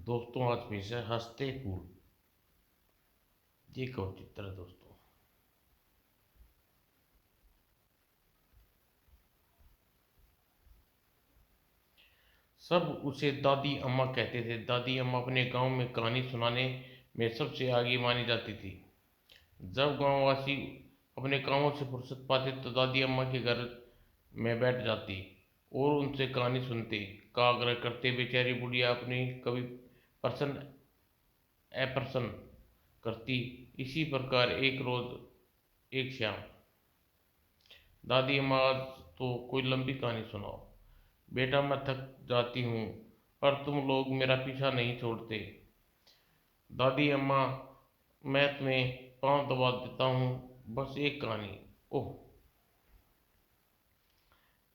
दोस्तों आज पेश है हंसते फूल। ये कौन चित्र है दोस्तों? सब उसे दादी अम्मा कहते थे। दादी अम्मा अपने गांव में कहानी सुनाने में सबसे आगे मानी जाती थी। जब गांववासी अपने कामों से फुर्सत पाते तो दादी अम्मा के घर में बैठ जाती और उनसे कहानी सुनते का आग्रह करते। बेचारी बुढ़िया अपनी कभी प्रसन्न अप्रसन्न करती। इसी प्रकार एक रोज एक शाम, दादी अम्मा आज तो कोई लंबी कहानी सुनाओ। बेटा मैं थक जाती हूँ पर तुम लोग मेरा पीछा नहीं छोड़ते। दादी अम्मा मैं तुम्हें पाँव दबा देता हूँ, बस एक कहानी। ओह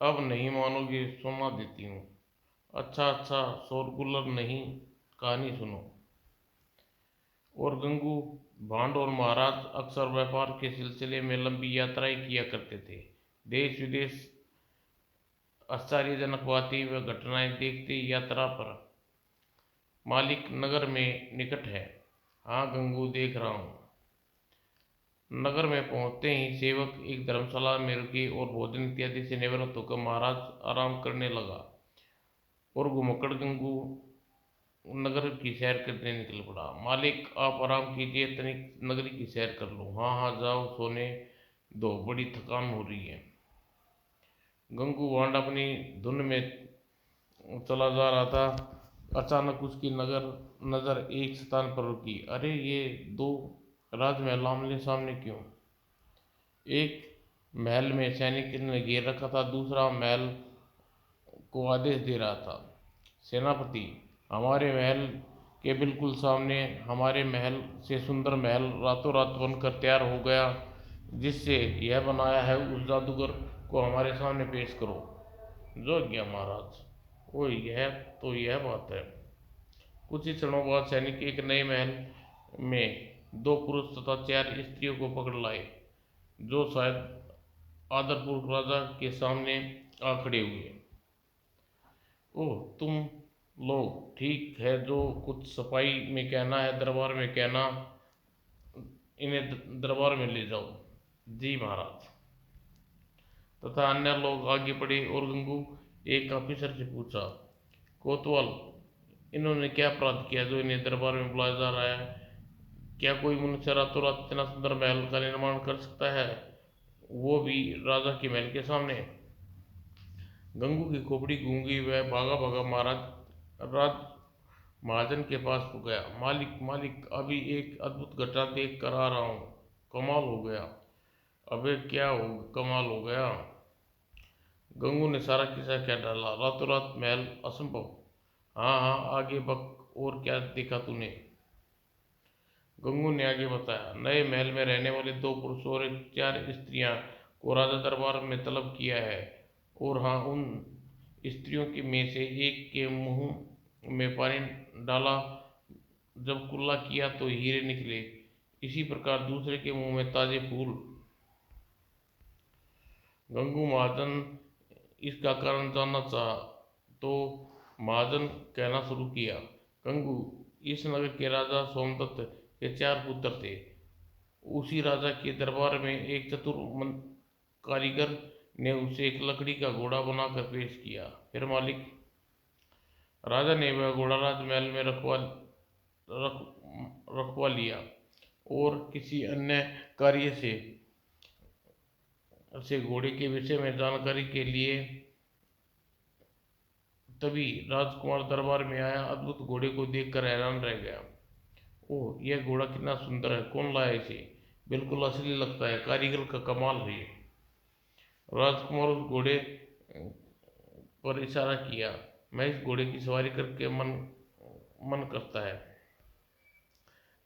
अब नहीं मानोगे, सुना देती हूँ। अच्छा अच्छा, शोरगुलर नहीं, कहानी सुनो। और गंगू भांड और महाराज अक्सर व्यापार के सिलसिले में लंबी यात्राएं किया करते थे। देश विदेश आश्चर्यजनक बातें व घटनाएं देखते। यात्रा पर मालिक नगर में निकट है। हाँ गंगू देख रहा हूँ। नगर में पहुंचते ही सेवक एक धर्मशाला में रुके और भोजन इत्यादि से निवृत्त होकर महाराज आराम करने लगा और घुमक्कड़ गंगू नगर की सैर करने निकल पड़ा। मालिक आप आराम कीजिए, तनिक नगरी की सैर कर लो। हाँ हाँ जाओ, सोने दो, बड़ी थकान हो रही है। गंगू भांड अपनी धुन में चला जा रहा था। अचानक उसकी नज़र एक स्थान पर रुकी। अरे ये दो राजमहल आमने सामने क्यों? एक महल में सैनिक ने घेर रखा था, दूसरा महल को आदेश दे रहा था। सेनापति, हमारे महल के बिल्कुल सामने हमारे महल से सुंदर महल रातों रात बनकर तैयार हो गया। जिससे यह बनाया है उस जादूगर को हमारे सामने पेश करो। जो गया महाराज। ओ यह बात है। कुछ ही क्षणों बाद सैनिक एक नए महल में दो पुरुष तथा चार स्त्रियों को पकड़ लाए, जो शायद आदरपूर्वक राजा के सामने आ खड़े हुए। ओह तुम लोग ठीक है, जो कुछ सफाई में कहना है दरबार में कहना। इन्हें दरबार में ले जाओ। जी महाराज। तथा अन्य लोग आगे बढ़े और गंगू एक ऑफिसर से पूछा, कोतवाल इन्होंने क्या अपराध किया जो इन्हें दरबार में बुलाया जा रहा है? क्या कोई मनुष्य रातों रात इतना सुंदर महल का निर्माण कर सकता है, वो भी राजा के महल के सामने? गंगू की खोपड़ी गूंगी। वह भागा भागा महाराज राज महाजन के पास हो गया। मालिक मालिक, अभी एक अद्भुत घटना देख कर आ रहा हूँ। कमाल हो गया। अबे क्या हो कमाल हो गया? गंगू ने सारा किस्सा कह डाला। रातों रात महल असंभव। हाँ हाँ आगे बक, और क्या देखा तूने? गंगू ने आगे बताया, नए महल में रहने वाले दो पुरुषों और चार स्त्रियां को राजा दरबार में तलब किया है। और हाँ, उन स्त्रियों के में से एक के मुंह में पानी डाला, जब कुल्ला किया तो हीरे निकले। इसी प्रकार दूसरे के मुंह में ताजे फूल। गंगू महाजन इसका कारण जानना चाहा तो महाजन कहना शुरू किया, गंगू, इस नगर के राजा सोमदत्त के चार पुत्र थे। उसी राजा के दरबार में एक चतुर कारीगर ने उसे एक लकड़ी का घोड़ा बनाकर पेश किया। फिर मालिक, राजा ने वह घोड़ा राजमहल में रखवा लिया और किसी अन्य कार्य से घोड़े के विषय में जानकारी के लिए तभी राजकुमार दरबार में आया। अद्भुत घोड़े को देखकर हैरान रह गया। ओह यह घोड़ा कितना सुंदर है, कौन लाया इसे? बिल्कुल असली लगता है, कारीगर का कमाल है। राजकुमार उस घोड़े पर इशारा किया। मैं इस घोड़े की सवारी करके मन करता है।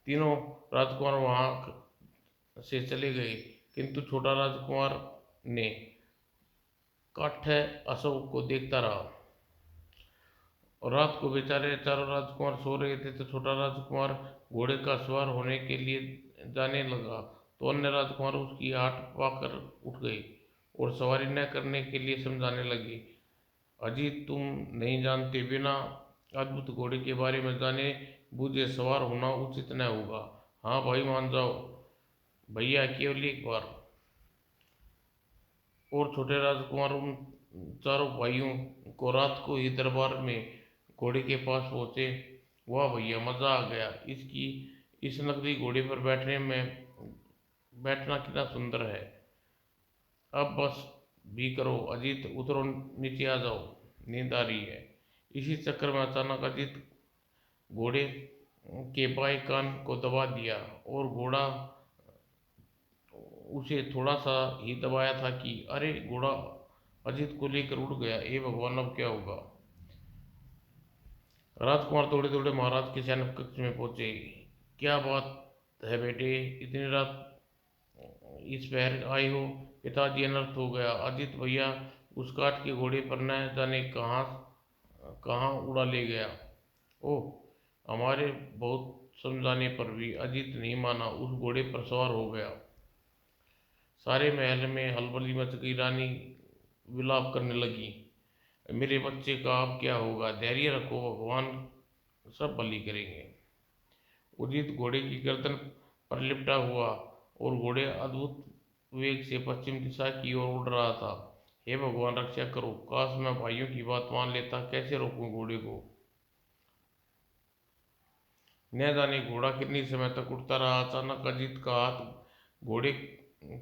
तीनों राजकुमार वहां से चले गए, किंतु छोटा राजकुमार ने काठे अशोक को देखता रहा। और रात को बेचारे चारों राजकुमार सो रहे थे तो छोटा राजकुमार घोड़े का सवार होने के लिए जाने लगा तो अन्य राजकुमार उसकी आट पाकर उठ गए और सवारी न करने के लिए समझाने लगे। अजी तुम नहीं जानते, बिना अद्भुत घोड़े के बारे में जाने बूझे सवार होना उचित न होगा। हाँ भाई मान जाओ भैया, केवल एक बार। और छोटे राजकुमार उन चारों भाइयों को रात को ही दरबार में घोड़े के पास पहुंचे। वाह भैया, मजा आ गया। इस नकली घोड़े पर बैठना कितना सुंदर है। अब बस भी करो अजीत, उतरो नीचे आ जाओ, नींद आ रही है। इसी चक्कर में अचानक अजीत घोड़े के बाएं कान को दबा दिया और घोड़ा उसे थोड़ा सा ही दबाया था कि अरे, घोड़ा अजीत को लेकर उड़ गया। हे भगवान, अब क्या होगा। राजकुमार दौड़े दौड़े महाराज के शयन कक्ष में पहुंचे। क्या बात है बेटे, इतनी रात इस पहर आए हो। पिताजी, अनर्थ हो गया। अजीत भैया उस काठ के घोड़े पर न जाने कहाँ कहाँ उड़ा ले गया। ओह, हमारे बहुत समझाने पर भी अजीत नहीं माना, उस घोड़े पर सवार हो गया। सारे महल में हलबली मच गई। रानी विलाप करने लगी, मेरे बच्चे का अब क्या होगा। धैर्य रखो, भगवान सब भली करेंगे। उदित घोड़े की गर्दन पर लिपटा हुआ और घोड़े अद्भुत वेग से पश्चिम दिशा की ओर उड़ रहा था। हे भगवान, रक्षा करो। काश मैं भाइयों की बात मान लेता। कैसे रोकूं घोड़े को। न जाने घोड़ा कितनी समय तक उड़ता रहा। अचानक अजीत का हाथ घोड़े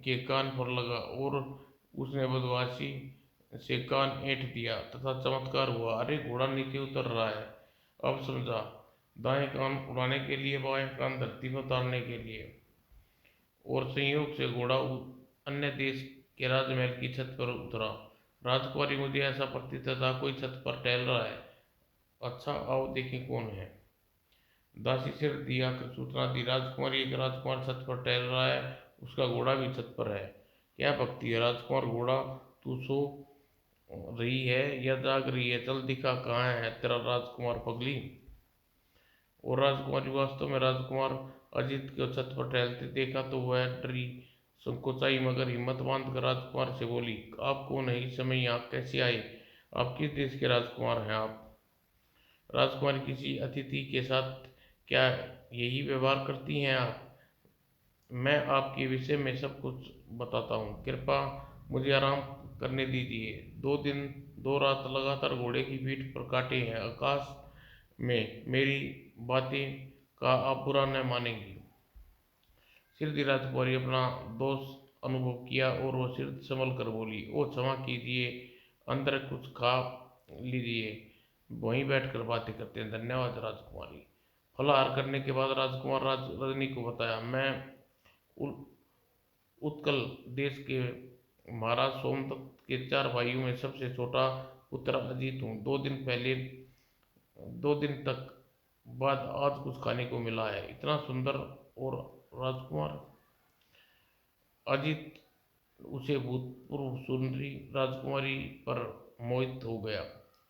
के कान पर लगा और उसने बदमाशी से कान ऐंठ दिया तथा चमत्कार हुआ। अरे, घोड़ा नीचे उतर रहा है। अब समझा, दाएं कान उड़ाने के लिए, बाएं कान धरती पर उतारने के लिए। और संयोग से घोड़ा अन्य देश के राजमहल की छत पर उतरा। राजकुमारी, मुझे ऐसा प्रतीत था कोई छत पर टहल रहा है। अच्छा, आओ देखें कौन है। दासी सिर दिया कर सूचना दी, राजकुमारी, एक राजकुमार छत पर टहल रहा है, उसका घोड़ा भी छत पर है। क्या भक्ति है राजकुमार। घोड़ा, तू सो रही है या जाग रही है। चल दिखा, कहाँ है तेरा राजकुमार पगली। और राजकुमारी वास्तव में राजकुमार अजीत को छत पर टहलते देखा तो वह डरी संकोचाई, मगर हिम्मत बांधकर राजकुमार से बोली, आप कौन है, इस समय यहाँ कैसे आए। आप किस देश के राजकुमार हैं। आप राजकुमारी, किसी अतिथि के साथ क्या यही व्यवहार करती हैं आप। मैं आपके विषय में सब कुछ बताता हूँ, कृपा मुझे आराम करने दीजिए। 2 दिन 2 रात लगातार घोड़े की पीठ पर काटे हैं। आकाश में मेरी बातें का आप बुरा न मानेंगी। सिरधी राजकुमारी अपना दोष अनुभव किया और वो सिर संभल कर बोली, ओ क्षमा कीजिए, अंदर कुछ खा लीजिए, वहीं बैठकर बातें करते हैं। धन्यवाद राजकुमारी। फलाहार करने के बाद राजकुमार रजनी को बताया, मैं उत्कल देश के महाराज सोमदत्त के 4 भाइयों में सबसे छोटा पुत्र अजीत हूँ। 2 दिन तक बाद आज कुछ खाने को मिला है, इतना सुंदर। और राजकुमार अजीत उसे भूतपूर्व सुंदरी राजकुमारी पर मोहित हो गया।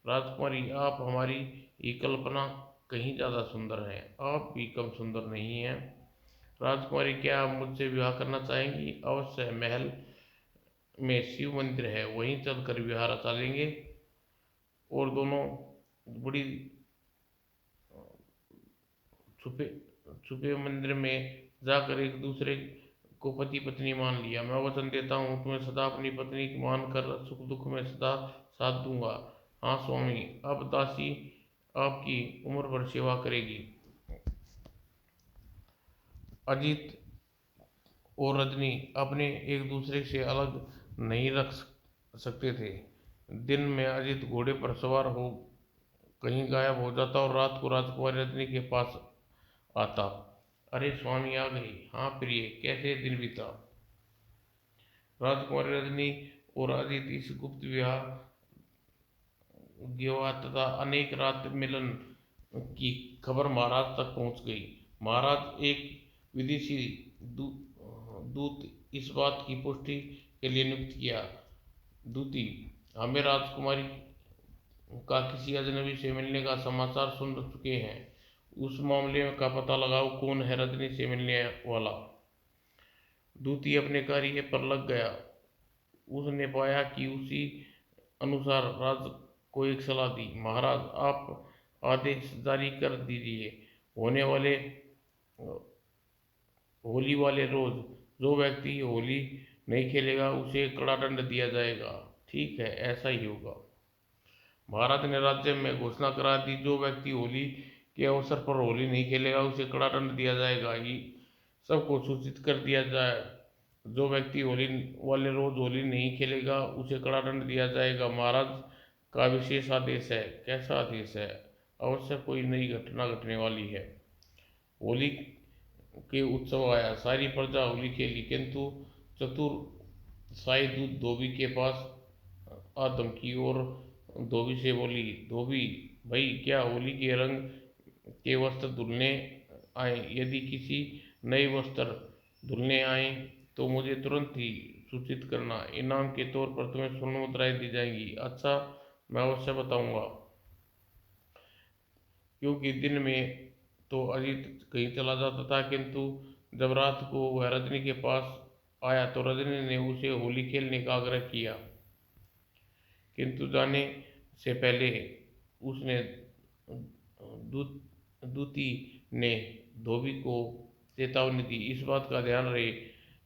राजकुमारी, आप हमारी ये कल्पना कहीं ज़्यादा सुंदर हैं, आप भी कम सुंदर नहीं हैं। राजकुमारी, क्या आप मुझसे विवाह करना चाहेंगी। अवश्य, महल में शिव मंदिर है, वहीं चलकर विवाह रचा लेंगे। और दोनों बड़ी छुपे छुपे मंदिर में जाकर एक दूसरे को पति पत्नी मान लिया। मैं वचन देता हूँ तुम्हें सदा अपनी पत्नी मानकर सुख दुख में सदा साथ दूंगा। हाँ स्वामी। अब दासी आपकी उम्र भर सेवा करेगी। अजीत और रजनी अपने एक दूसरे से अलग नहीं रख सकते थे। दिन में अजीत घोड़े पर सवार हो कहीं गायब हो जाता और रात को राजकुमारी रजनी के पास आता। अरे स्वामी आ गई। हाँ प्रिय, कैसे दिन बीता। राजकुमारी रजनी और अजीत इस गुप्त विवाह तथा अनेक रात मिलन की खबर महाराज तक पहुंच गई। महाराज एक विदेशी दूत इस बात की पुष्टि के लिए नियुक्त किया। दूती, हमें राजकुमारी का किसी अजनबी से मिलने का समाचार सुन चुके हैं। उस मामले का पता लगाओ, कौन है रजनी से मिलने वाला। दूती अपने कार्य पर लग गया। उसने पाया कि उसी अनुसार राज को एक सलाह दी। महाराज, आप आदेश जारी कर दीजिए। होने वाले होली वाले रोज जो व्यक्ति होली नहीं खेलेगा उसे कड़ा दंड दिया जाएगा। ठीक है, ऐसा ही होगा। महाराज ने राज्य में घोषणा करा दी, जो व्यक्ति होली के अवसर पर होली नहीं खेलेगा उसे कड़ा दंड दिया जाएगा। ही सबको सूचित कर दिया जाए, जो व्यक्ति होली वाले रोज होली नहीं खेलेगा उसे कड़ा दंड दिया जाएगा। महाराज का विशेष आदेश है। कैसा आदेश है? अवश्य कोई नई घटना घटने वाली है। होली के उत्सव आया, सारी प्रजा होली खेली, किंतु चतुर साई दूत धोबी के पास आ धमकी और धोबी से बोली, धोबी भाई, क्या होली के रंग के वस्त्र धुलने आए? यदि किसी नए वस्त्र धुलने आए तो मुझे तुरंत ही सूचित करना। इनाम के तौर पर तुम्हें स्वर्ण मुद्राएं दी जाएंगी। अच्छा, मैं अवश्य बताऊंगा। क्योंकि दिन में तो अजीत कहीं चला जाता था, किंतु जब रात को वह रजनी के पास आया तो रजनी ने उसे होली खेलने का आग्रह किया, किंतु जाने से पहले उसने दूत दूती ने धोबी को चेतावनी दी, इस बात का ध्यान रहे,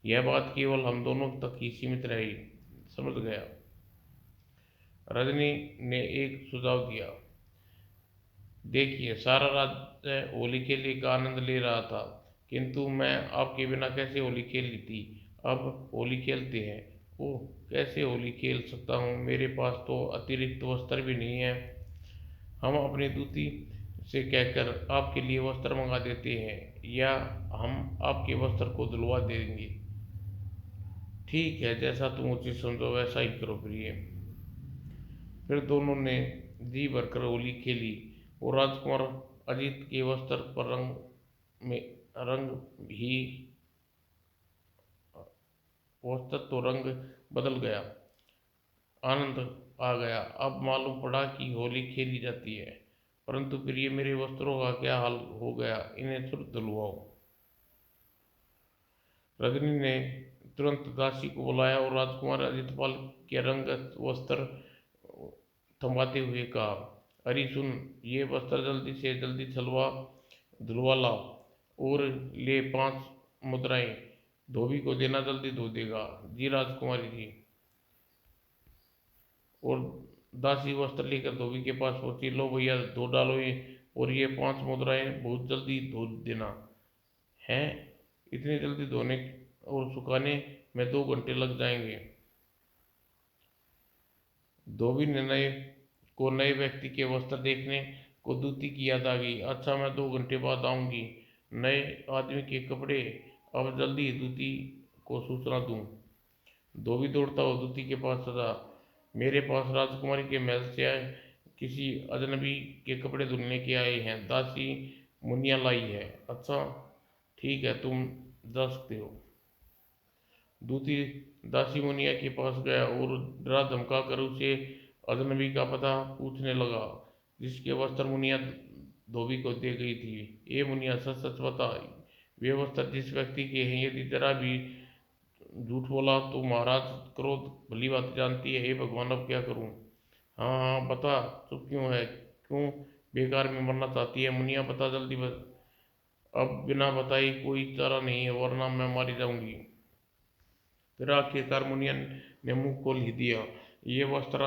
यह बात केवल हम दोनों तक ही सीमित रही। समझ गया? रजनी ने एक सुझाव दिया। देखिए, सारा राज्य होली खेलने का आनंद ले रहा था, किंतु मैं आपके बिना कैसे होली खेल थी। अब होली खेलते हैं। ओह, कैसे होली खेल सकता हूँ? मेरे पास तो अतिरिक्त वस्त्र भी नहीं है। हम अपनी दूती से कहकर आपके लिए वस्त्र मंगा देते हैं, या हम आपके वस्त्र को धुलवा देंगे। ठीक है, जैसा तुम उचित समझो वैसा ही करो प्रिय। फिर दोनों ने जी भरकर होली खेली और राजकुमार अजीत के वस्त्र पर रंग ही वस्त्र तो रंग बदल गया। आनंद आ गया। अब मालूम पड़ा कि होली खेली जाती है। परंतु प्रिय, मेरे वस्त्रों का क्या हाल हो गया? इन्हें तुरंत धुलवाओ। रजनी ने तुरंत दासी को बुलाया और राजकुमार अजितपाल के रंगत वस्त्र थमाते हुए कहा, अरे सुन, ये वस्त्र जल्दी से जल्दी धुलवा ला और ले 5 मुद्राएं धोबी को देना, जल्दी धो देगा। जी राजकुमारी जी। और दासी वस्त्र लेकर धोबी के पास पहुंची। लो भैया, धो डालो ये, और ये 5 मुद्राएं बहुत जल्दी धो देना। हैं? इतनी जल्दी धोने और सुखाने में 2 घंटे लग जाएंगे। धोबी ने नए व्यक्ति के वस्त्र देखने को दूती की याद आ गई। अच्छा, मैं 2 घंटे बाद आऊंगी। नए आदमी के कपड़े अब जल्दी ही दूती को सूचना दूं। धोबी दौड़ता हुआ दूती के पास सदा, मेरे पास राजकुमारी के महल से आए किसी अजनबी के कपड़े धुलने के आए हैं, दासी मुनिया लाई है। अच्छा, ठीक है, तुम जा सकते हो। दूती दासी मुनिया के पास गया और डरा धमका कर उसे अजनबी का पता पूछने लगा, जिसके वस्त्र मुनिया धोबी को दे गई थी। ये मुनिया, सच सच बता, वे वस्त्र जिस व्यक्ति के हैं? यदि जरा भी झूठ बोला तो महाराज क्रोध भली बात जानती है। हे भगवान, अब क्या करूं? हाँ हाँ, बता, चुप क्यों है? क्यों बेकार में मरना चाहती है? मुनिया, बता जल्दी अब बिना बताई कोई चारा नहीं है, वरना मैं मारी जाऊंगी। फिर आखिरकार मुनिया ने मुंह खोल ही दिया। ये वस्त्र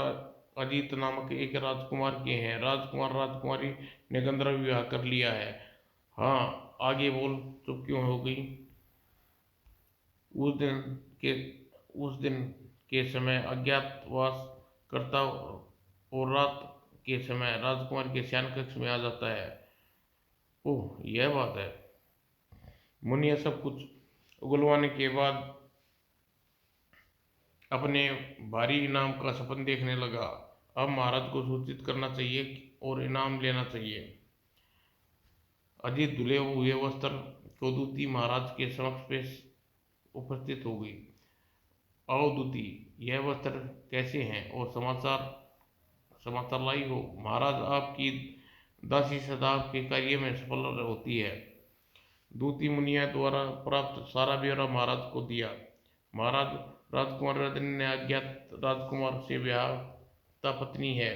अजीत नामक एक राजकुमार के हैं। राजकुमार राजकुमारी ने गंधर्व विवाह कर लिया है। हाँ, आगे बोल, चुप क्यों हो गई? उस दिन के उस दिन के समय अज्ञातवास करता और रात के समय राजकुमार के शयन कक्ष में आ जाता है। ओह, यह बात है। मुनिया सब कुछ उगलवाने के बाद अपने भारी इनाम का सपन देखने लगा। अब महाराज को सूचित करना चाहिए और इनाम लेना चाहिए। अजीत धुले हुए वस्त्र को दूती महाराज के समक्ष पेश उपस्थित हो गई। आओ दूती, यह वस्त्र कैसे हैं और समाचार समाचार लाई हो? महाराज, आपकी दासी सदा आपके कार्य में सफल होती है। दूती मुनिया द्वारा प्राप्त सारा ब्यौरा महाराज को दिया। महाराज, राजकुमार रजनी ने अज्ञात राजकुमार से ब्याहता पत्नी है।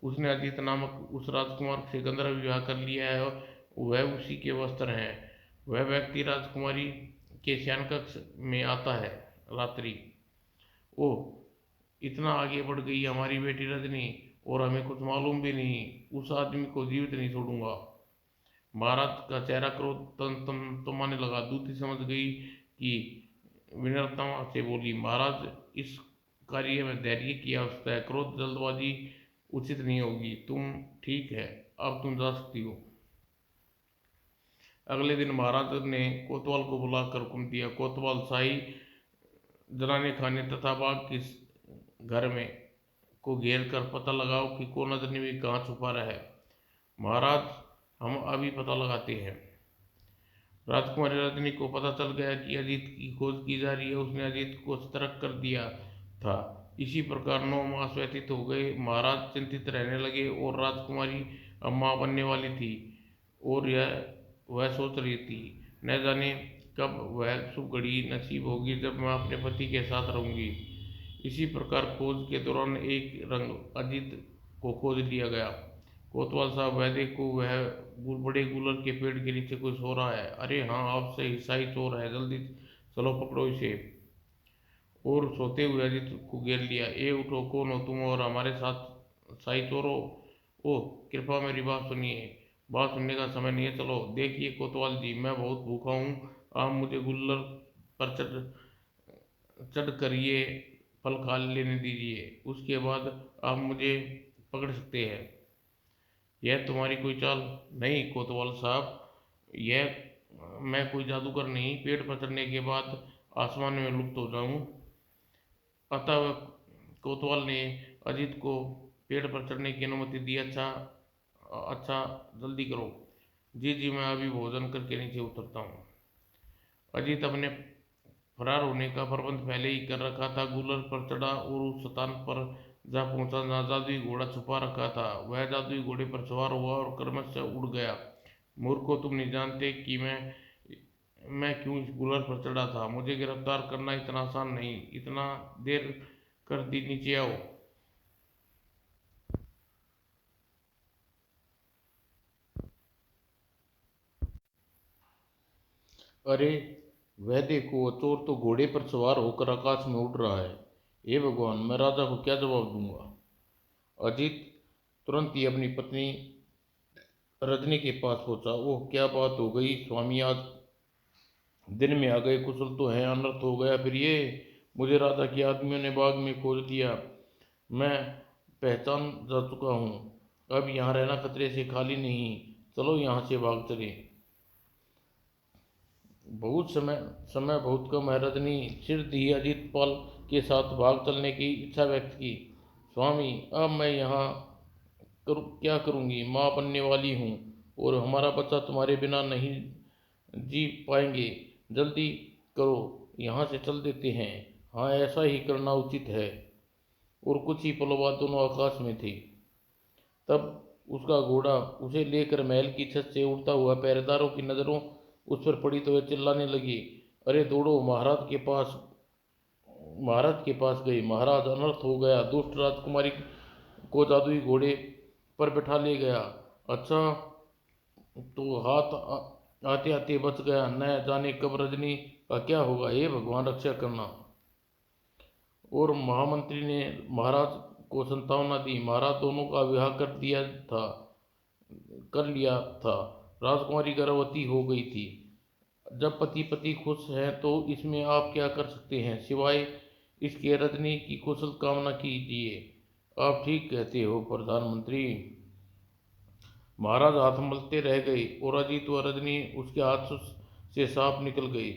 उसने अजीत नामक उस राजकुमार से गंधर्व विवाह कर लिया है और वह उसी के वस्त्र हैं। वह व्यक्ति राजकुमारी के शयन कक्ष में आता है रात्रि। ओह, इतना आगे बढ़ गई हमारी बेटी रजनी, और हमें कुछ मालूम भी नहीं। उस आदमी को जीवित नहीं छोड़ूंगा। महाराज का चेहरा क्रोध तमाने लगा। दूती समझ गई कि विनम्रता से बोली, महाराज, इस कार्य में धैर्य की आवश्यकता है। क्रोध जल्दबाजी उचित नहीं होगी। तुम ठीक है, अब तुम जा सकती हो। अगले दिन महाराज ने कोतवाल को बुलाकर हुक्म दिया, कोतवाल, शाही जनाने खाने तथा बाग के घर में को घेर कर पता लगाओ कि कौन अजनबी में कहाँ छुपा रहा है। महाराज, हम अभी पता लगाते हैं। राजकुमारी रजनी को पता चल गया कि अजीत की खोज की जा रही है। उसने अजीत को सतर्क कर दिया था। इसी प्रकार 9 मास व्यतीत हो गए। महाराज चिंतित रहने लगे और राजकुमारी अब माँ बनने वाली थी, और वह सोच रही थी, न जाने कब वह शुभ घड़ी नसीब होगी जब मैं अपने पति के साथ रहूंगी। इसी प्रकार खोज के दौरान एक रंग अजीत को खोज लिया गया। कोतवाल साहब, वह देखो, वह बड़े गुलर के पेड़ के नीचे कोई सो रहा है। अरे हाँ, आपसे ईसाई चोर है, जल्दी चलो पकड़ो इसे। और सोते हुए अजीत को घेर लिया। ए उठो, कौन हो तुम और हमारे साथ शाही चोर हो? ओह, कृपया मेरी बात सुनिए। बात सुनने का समय नहीं है, चलो। देखिए कोतवाल जी, मैं बहुत भूखा हूँ। आप मुझे गुल्लर पर चढ़ कर ये फल खा लेने दीजिए, उसके बाद आप मुझे पकड़ सकते हैं। यह तुम्हारी कोई चाल नहीं कोतवाल साहब। यह मैं कोई जादूगर नहीं, पेड़ पर चढ़ने के बाद आसमान में लुप्त हो जाऊं। अतः कोतवाल ने अजीत को पेड़ पर चढ़ने की अनुमति दी। अच्छा अच्छा, जल्दी करो। जी जी, मैं अभी भोजन करके नीचे उतरता हूँ। अजीत अपने फरार होने का प्रबंध पहले ही कर रखा था। गुलर पर चढ़ा और उस स्थान पर जा पहुंचा जहाँ जादुई घोड़ा छुपा रखा था। वह जादुई घोड़े पर सवार हुआ और क्रमशः उड़ गया। मूर्खों, तुम नहीं जानते कि मैं क्यों इस गुलर पर चढ़ा था। मुझे गिरफ्तार करना इतना आसान नहीं। इतना देर कर दी, नीचे आओ। अरे, वह देखो, चोर तो घोड़े पर सवार होकर आकाश में उड़ रहा है। हे भगवान, मैं राजा को क्या जवाब दूंगा। अजीत तुरंत ही अपनी पत्नी रजनी के पास पहुंचा। ओह, क्या बात हो गई स्वामी, आज दिन में आ गए, कुशल तो हैं, अनर्थ हो गया फिर ये? मुझे राजा के आदमियों ने बाग में खोज लिया, मैं पहचान जा चुका हूँ। अब यहाँ रहना खतरे से खाली नहीं। चलो यहाँ से भाग चले। बहुत समय समय बहुत कम है। रजनी सिर दी अजीत पाल के साथ भाग चलने की इच्छा व्यक्त की। स्वामी, अब मैं यहाँ क्या करूँगी? माँ बनने वाली हूँ, और हमारा बच्चा तुम्हारे बिना नहीं जी पाएंगे। जल्दी करो, यहाँ से चल देते हैं। हाँ, ऐसा ही करना उचित है। और कुछ ही पलों बाद दोनों आकाश में थे। तब उसका घोड़ा उसे लेकर महल की छत से उड़ता हुआ पहरेदारों की नज़रों उस पर पड़ी तो वे चिल्लाने लगे, अरे दौड़ो, महाराज के पास गए। महाराज, अनर्थ हो गया, दुष्ट राजकुमारी को जादुई घोड़े पर बैठा ले गया। अच्छा, तो आते आते बच गया, न जाने कब रजनी का क्या होगा। हे भगवान, रक्षा करना। और महामंत्री ने महाराज को संतावना दी। महाराज दोनों का विवाह कर लिया था। राजकुमारी गर्भवती हो गई थी। जब पति पति खुश हैं तो इसमें आप क्या कर सकते हैं, सिवाय इसके रजनी की कुशल कामना कीजिए। आप ठीक कहते हो प्रधानमंत्री। महाराज हाथ मलते रह गए और अजीत व रजनी उसके हाथ से साफ निकल गए।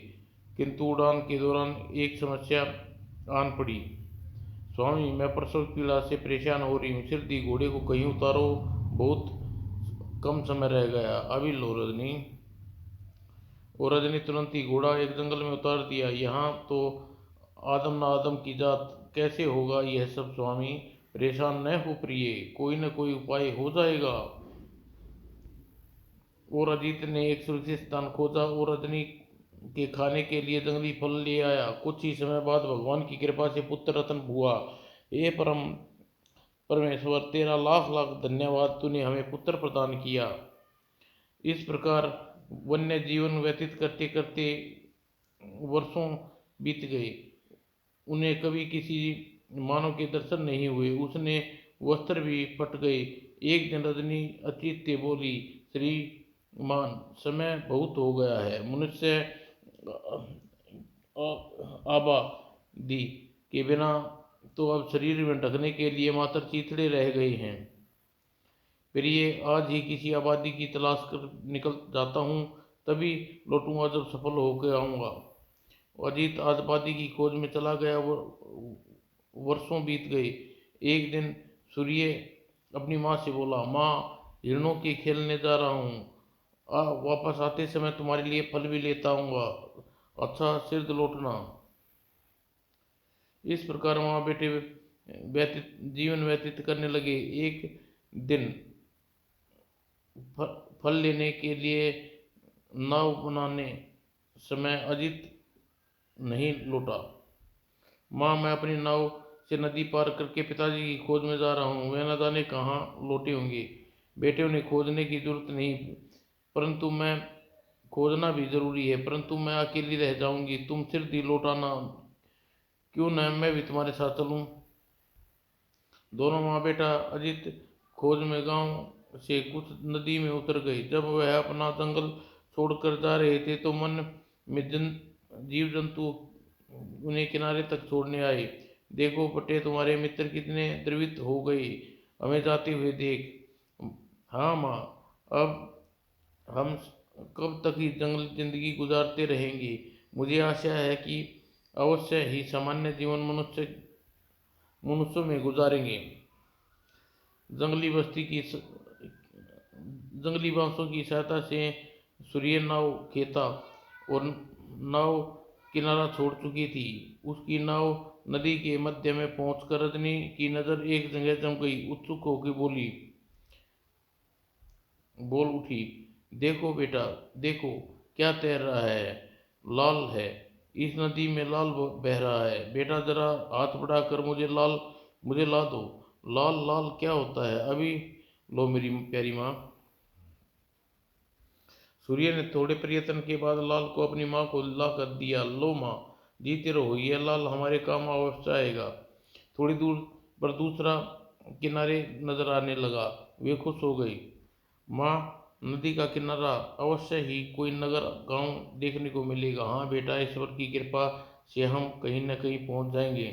किंतु उड़ान के दौरान एक समस्या आन पड़ी। स्वामी, मैं प्रसव पीड़ा से परेशान हो रही हूँ। सिर दी घोड़े को कहीं उतारो, बहुत कम समय रह गया। अभी लो रजनी। और रजनी तुरंत ही घोड़ा एक जंगल में उतार दिया। यहाँ तो आदम न आदम की जात, कैसे होगा यह सब स्वामी? परेशान न हो प्रिय, कोई न कोई उपाय हो जाएगा। और अजीत ने एक सुरक्षित स्थान खोजा और रजनी के खाने के लिए जंगली फल ले आया। कुछ ही समय बाद भगवान की कृपा से पुत्र रत्न हुआ। हे परम परमेश्वर तेरा लाख लाख धन्यवाद, तूने हमें पुत्र प्रदान किया। इस प्रकार वन्य जीवन व्यतीत करते करते वर्षों बीत गए। उन्हें कभी किसी मानव के दर्शन नहीं हुए। उसने वस्त्र भी फट गए। एक दिन रजनी अचित्य बोली, श्रीमान, समय बहुत हो गया है। मनुष्य आबादी के बिना तो अब शरीर में ढकने के लिए मात्र चीथड़े रह गए हैं। प्रिय, आज ही किसी आबादी की तलाश कर निकल जाता हूँ, तभी लौटूंगा जब सफल होकर आऊँगा। अजीत आबादी की खोज में चला गया। वर्षों बीत गए। एक दिन सूर्य अपनी माँ से बोला, माँ, हिरणों के खेलने जा रहा हूँ, वापस आते समय तुम्हारे लिए फल भी लेता आऊँगा। अच्छा, शीघ्र लौटना। इस प्रकार माँ बेटे जीवन व्यतीत करने लगे। एक दिन फल लेने के लिए नाव बनाने समय अजीत नहीं लौटा। माँ, मैं अपनी नाव से नदी पार करके पिताजी की खोज में जा रहा हूँ, वे न जाने कहाँ लौटे होंगे। बेटे, उन्हें खोजने की जरूरत नहीं, परंतु मैं खोजना भी जरूरी है, परंतु मैं अकेली रह जाऊंगी। तुम सिर दी लौटाना, क्यों न मैं भी तुम्हारे साथ चलूं। दोनों माँ बेटा अजीत खोज में गांव से कुछ नदी में उतर गए। जब वह अपना जंगल छोड़कर जा रहे थे तो मन में जीव जंतु उन्हें किनारे तक छोड़ने आए। देखो बटे, तुम्हारे मित्र कितने द्रवित हो गए, हमें जाते हुए देख। हाँ माँ, अब हम कब तक ही जंगल जिंदगी गुजारते रहेंगे। मुझे आशा है कि अवश्य ही सामान्य जीवन मनुष्यों में गुजारेंगे। जंगली बांसों की सहायता से सूर्य नाव खेता और नाव किनारा छोड़ चुकी थी। उसकी नाव नदी के मध्य में पहुंचकर रजनी की नजर एक जगह जम गई। उत्सुक होकर बोल उठी, देखो बेटा, देखो क्या तैर रहा है। लाल है, इस नदी में लाल बह रहा है। बेटा, जरा हाथ बढ़ाकर मुझे ला दो। लाल लाल क्या होता है? अभी लो मेरी प्यारी माँ। सूर्य ने थोड़े प्रयत्न के बाद लाल को अपनी माँ को ला कर दिया। लो माँ, जीते रहो, यह लाल हमारे काम अवश्य आएगा। थोड़ी दूर पर दूसरा किनारे नजर आने लगा। वे खुश हो गई। माँ, नदी का किनारा, अवश्य ही कोई नगर गांव देखने को मिलेगा। हाँ बेटा, ईश्वर की कृपा से हम कहीं न कहीं पहुंच जाएंगे।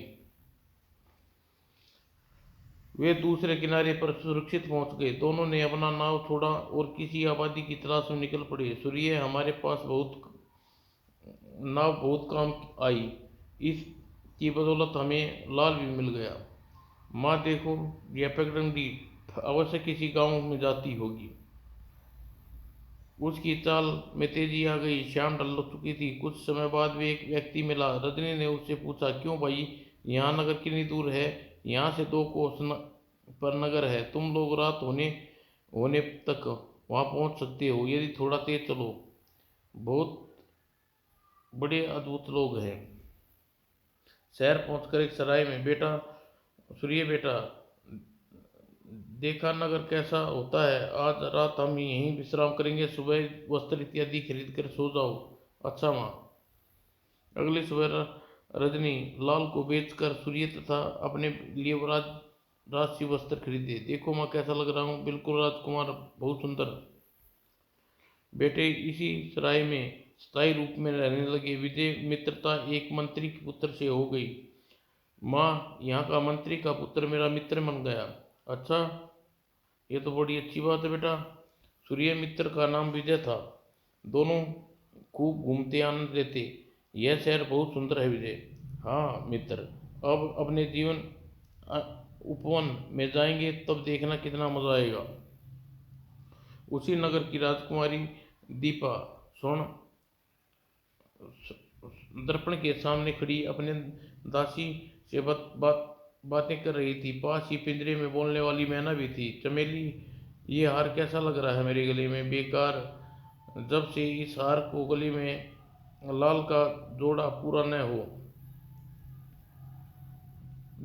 वे दूसरे किनारे पर सुरक्षित पहुंच गए। दोनों ने अपना नाव छोड़ा और किसी आबादी की तलाश में निकल पड़े। सूर्य, हमारे पास नाव बहुत काम आई, इसकी बदौलत हमें लाल भी मिल गया। माँ देखो, यह पगडंडी अवश्य किसी गांव में जाती होगी। उसकी चाल में तेजी आ गई। शाम ढल चुकी थी। कुछ समय बाद वे एक व्यक्ति मिला। रजनी ने उससे पूछा, क्यों भाई, यहाँ नगर कितनी दूर है? यहाँ से 2 कोस पर नगर है। तुम लोग रात होने तक वहाँ पहुँच सकते हो, यदि थोड़ा तेज चलो। बहुत बड़े अद्भुत लोग हैं। शहर पहुंचकर एक सराय में सूर्य बेटा, देखा नगर कैसा होता है। आज रात हम यहीं विश्राम करेंगे, सुबह वस्त्र इत्यादि खरीद कर सो जाओ। अच्छा माँ। अगली सुबह रजनी लाल को बेचकर सूर्य तथा अपने लिए राजसी वस्त्र खरीदे। देखो माँ, कैसा लग रहा हूँ, बिल्कुल राजकुमार, बहुत सुंदर। बेटे इसी सराय में स्थायी रूप में रहने लगे। विजय मित्रता एक मंत्री के पुत्र से हो गई। माँ, यहाँ का मंत्री का पुत्र मेरा मित्र बन गया। अच्छा, ये तो बड़ी अच्छी बात है बेटा। सूर्य मित्र का नाम विजय था। दोनों खूब घूमते आनंद लेते। यह शहर बहुत सुंदर है विजय। हाँ मित्र, अब अपने जीवन उपवन में जाएंगे, तब देखना कितना मजा आएगा। उसी नगर की राजकुमारी दीपा स्वर्ण दर्पण के सामने खड़ी अपने दासी से बातें कर रही थी। पास ही पिंजरे में बोलने वाली मैना भी थी। चमेली, ये हार कैसा लग रहा है मेरे गले में? बेकार, जब से इस हार को गले में लाल का जोड़ा पूरा न हो।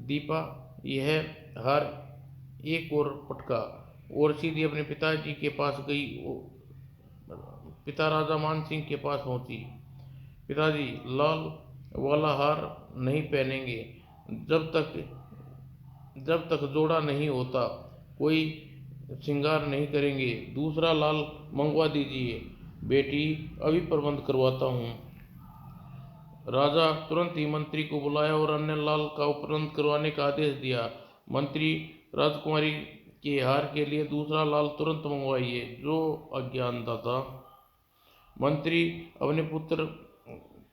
दीपा, यह हार एक और पटका और सीधी अपने पिताजी के पास गई। पिता राजा मान सिंह के पास पहुंची। पिताजी, लाल वाला हार नहीं पहनेंगे जब तक जोड़ा नहीं होता, कोई श्रृंगार नहीं करेंगे। दूसरा लाल मंगवा दीजिए। बेटी, अभी प्रबंध करवाता हूँ। राजा तुरंत ही मंत्री को बुलाया और अन्य लाल का प्रबंध करवाने का आदेश दिया। मंत्री, राजकुमारी के हार के लिए दूसरा लाल तुरंत मंगवाइए। जो अज्ञानदाता। मंत्री अपने पुत्र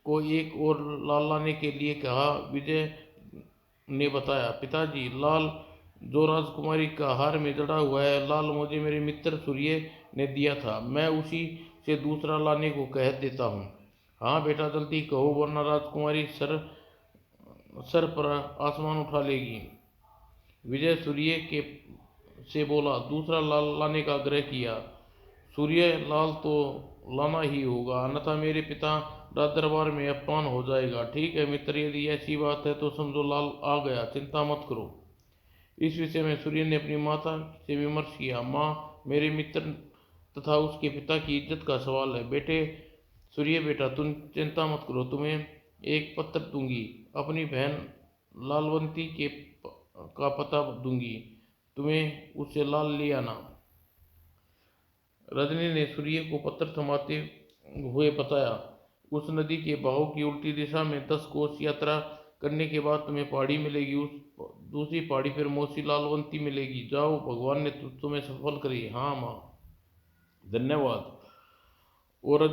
को एक और लाल लाने के लिए कहा। विजय ने बताया, पिताजी, लाल जो राजकुमारी का हार में जड़ा हुआ है, लाल मुझे मेरे मित्र सूर्य ने दिया था। मैं उसी से दूसरा लाने को कह देता हूँ। हाँ बेटा, जल्दी कहो, वरना राजकुमारी सर पर आसमान उठा लेगी। विजय सूर्य के से बोला, दूसरा लाल लाने का आग्रह किया। सूर्य, लाल तो लाना ही होगा, अन्यथा मेरे पिता राज दरबार में अपमान हो जाएगा। ठीक है मित्र, यदि ऐसी बात है तो समझो लाल आ गया, चिंता मत करो। इस विषय में सूर्य ने अपनी माता से विमर्श किया। माँ, मेरे मित्र तथा उसके पिता की इज्जत का सवाल है। सूर्य बेटा, तुम चिंता मत करो, तुम्हें एक पत्र दूंगी। अपनी बहन लालवंती का पता दूंगी, तुम्हें उससे लाल ले आना। रजनी ने सूर्य को पत्र थमाते हुए बताया, उस नदी के बहाव की उल्टी दिशा में 10 कोस यात्रा करने के बाद तुम्हें पहाड़ी मिलेगी। उस दूसरी पहाड़ी पर मौसी लालवंती मिलेगी। जाओ, भगवान ने तुम्हें सफल करी। हाँ माँ, धन्यवाद। और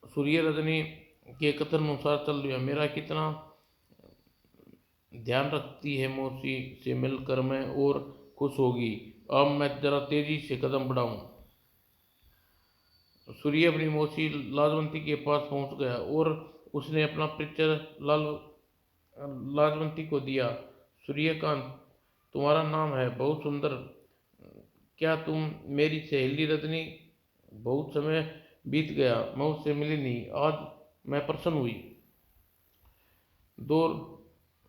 सूर्य रजनी के कथन अनुसार चल रहा। मेरा कितना ध्यान रखती है मौसी से मिलकर, मैं और खुश होगी। अब मैं जरा तेजी से कदम बढ़ाऊं। सूर्य अपनी मौसी लाजवंती के पास पहुंच गया और उसने अपना परिचय लाजवंती को दिया। सूर्यकांत तुम्हारा नाम है, बहुत सुंदर। क्या तुम मेरी सहेली रजनी? बहुत समय बीत गया, मैं उससे मिली नहीं, आज मैं प्रसन्न हुई। 2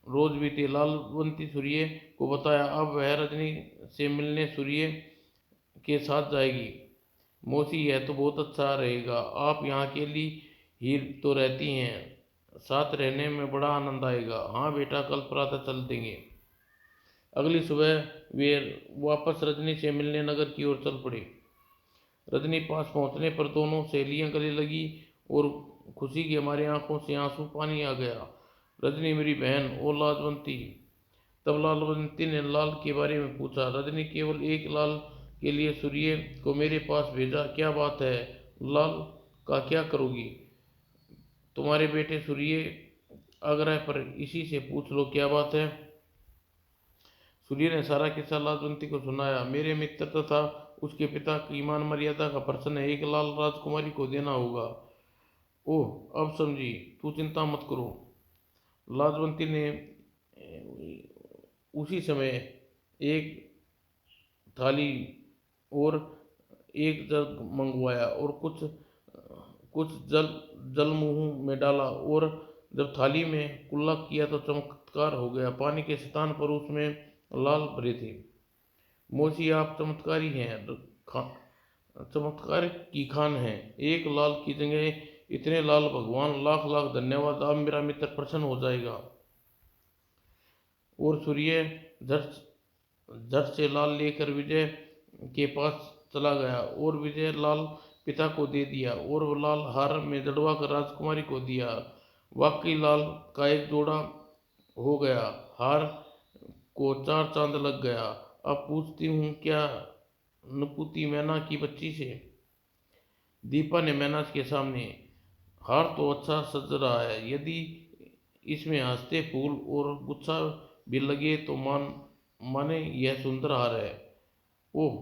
रोज बीते। लालवंती सूर्य को बताया, अब वह रजनी से मिलने सूर्य के साथ जाएगी। मौसी, यह तो बहुत अच्छा रहेगा। आप यहाँ अकेली ही तो रहती हैं, साथ रहने में बड़ा आनंद आएगा। हाँ बेटा, कल प्रातः चल देंगे। अगली सुबह वे वापस रजनी से मिलने नगर की ओर चल पड़े। रजनी पास पहुंचने पर दोनों सहेलियां गले लगी और खुशी की हमारी आंखों से आंसू पानी आ गया। रजनी, मेरी बहन ओ लालवंती। तब लालवंती ने लाल के बारे में पूछा। रजनी, केवल एक लाल के लिए सूर्य को मेरे पास भेजा, क्या बात है? लाल का क्या करोगी? तुम्हारे बेटे सूर्य आग्रह पर इसी से पूछ लो, क्या बात है? सूर्य ने सारा किस्सा लालवंती को सुनाया। मेरे मित्र तथा उसके पिता की मान मर्यादा का प्रश्न है, एक लाल राजकुमारी को देना होगा। ओह, अब समझी, तू चिंता मत करो। लाजवंती ने उसी समय एक थाली और एक जग मंगवाया और कुछ जल मुंह में डाला, और जब थाली में कुल्ला किया तो चमत्कार हो गया। पानी के स्थान पर उसमें लाल भरे थे। मौसी, आप चमत्कारी हैं, चमत्कार की खान है। एक लाल की जगह इतने लाल, भगवान लाख लाख धन्यवाद। अब मेरा मित्र प्रसन्न हो जाएगा। और सूर्य झट से लाल लेकर विजय के पास चला गया और विजय लाल पिता को दे दिया और वो लाल हार में जड़वा कर राजकुमारी को दिया। वाकई लाल का एक जोड़ा हो गया। हार को 4 चांद लग गया। अब पूछती हूँ क्या नुपुती मैना की बच्ची से? दीपा ने मैना के सामने, हार तो अच्छा सज रहा है, यदि इसमें हंसते फूल और गुच्छा भी लगे तो माने यह सुंदर हार है। ओह,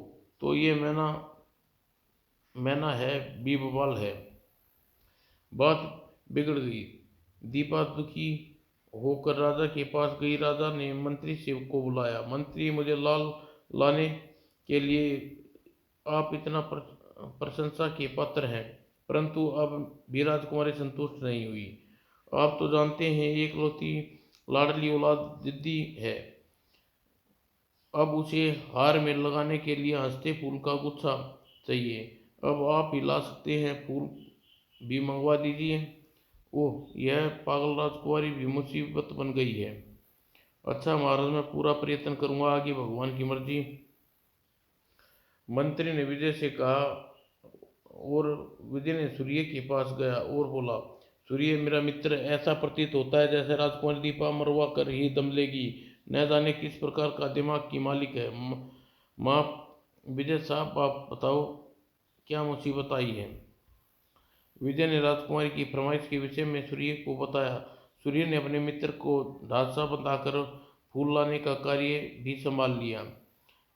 तो ये मैना मैना है, बीबवाल है। बात बिगड़ गई। दीपा दुखी होकर राजा के पास गई। राजा ने मंत्री से को बुलाया। मंत्री, मुझे लाल लाने के लिए आप इतना प्रशंसा के पात्र हैं, परंतु अब भी राजकुमारी संतुष्ट नहीं हुई। आप तो जानते हैं, एक लौती लाडली औलाद जिद्दी है। अब उसे हार में लगाने के लिए हंसते फूल का गुच्छा चाहिए। अब आप ही ला सकते हैं, फूल भी मंगवा दीजिए। ओह, यह पागल राजकुमारी भी मुसीबत बन गई है। अच्छा महाराज, मैं पूरा प्रयत्न करूंगा, आगे भगवान की मर्जी। मंत्री ने विजय से कहा, और विजय ने सूर्य के पास गया और बोला, सूर्य मेरा मित्र, ऐसा प्रतीत होता है जैसे राजकुमारी दीपा मरवा कर ही दम लेगी। न जाने किस प्रकार का दिमाग की मालिक है। माँ, विजय साहब आप बताओ क्या मुसीबत आई है। विजय ने राजकुमारी की फरमाइश के विषय में सूर्य को बताया। सूर्य ने अपने मित्र को ढांचा बंधाकर फूल लाने का कार्य भी संभाल लिया।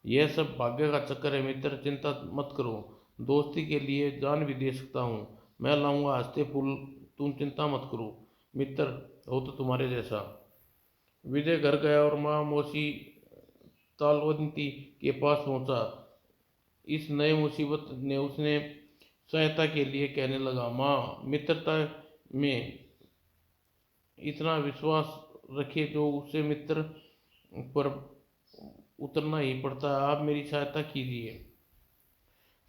यह सब भाग्य का चक्कर है मित्र, चिंता मत करो। दोस्ती के लिए जान भी दे सकता हूँ। मैं लाऊंगा हंसते फूल, तुम चिंता मत करो। मित्र हो तो तुम्हारे जैसा। विजय घर गया और माँ मौसी तालवंती के पास पहुंचा। इस नए मुसीबत ने उसने सहायता के लिए कहने लगा, माँ, मित्रता में इतना विश्वास रखे जो उससे मित्र पर उतरना ही पड़ता है। आप मेरी सहायता कीजिए।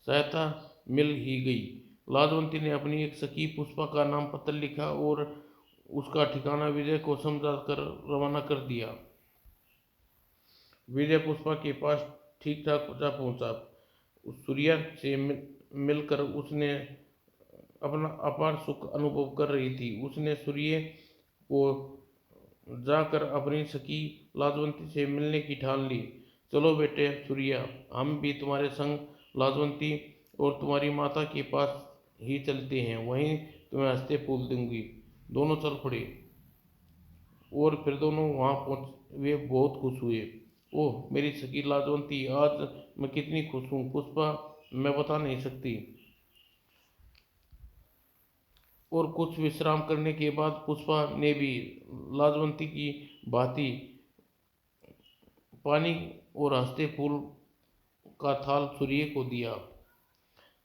सहायता मिल ही गई। लाजवंती ने अपनी एक सखी पुष्पा का नाम पत्र लिखा और उसका ठिकाना विजय को समझा कर रवाना कर दिया। विजय पुष्पा के पास ठीक ठाक जा पहुंचा। सूर्या से मिलकर उसने अपना अपार सुख अनुभव कर रही थी। उसने सूर्य को जाकर अपनी सखी लाजवंती से मिलने की ठान ली। चलो बेटे सूर्या, हम भी तुम्हारे संग लाजवंती और तुम्हारी माता के पास ही चलते हैं, वहीं तुम्हें हंसते फूल दूंगी। दोनों चल पड़े और फिर दोनों वहां पहुंच वे बहुत खुश हुए। ओह मेरी सखी लाजवंती, आज मैं कितनी खुश हूँ पुष्पा, मैं बता नहीं सकती। और कुछ विश्राम करने के बाद पुष्पा ने भी लाजवंती की भांति पानी और हंसते फूल का थाल सूर्य को दिया।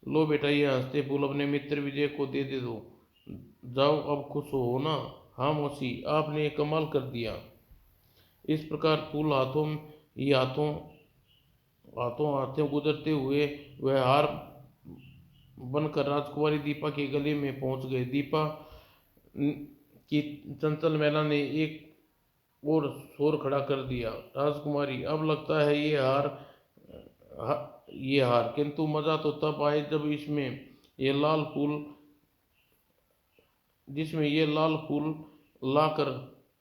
लो बेटा, ये हंसते फूल अपने मित्र विजय को दे दो। जाओ, अब खुश हो ना। हाँ मौसी, आपने कमाल कर दिया। इस प्रकार फूल हाथों ही हाथों हाथों हाथों गुजरते हुए वह हार बनकर राजकुमारी दीपा के गले में पहुंच गए। दीपा की चंचल मैना ने एक और शोर खड़ा कर दिया, राजकुमारी, अब लगता है ये हार, किंतु मजा तो तब आए जब ये लाल फूल जिसमें ये लाल फूल ला कर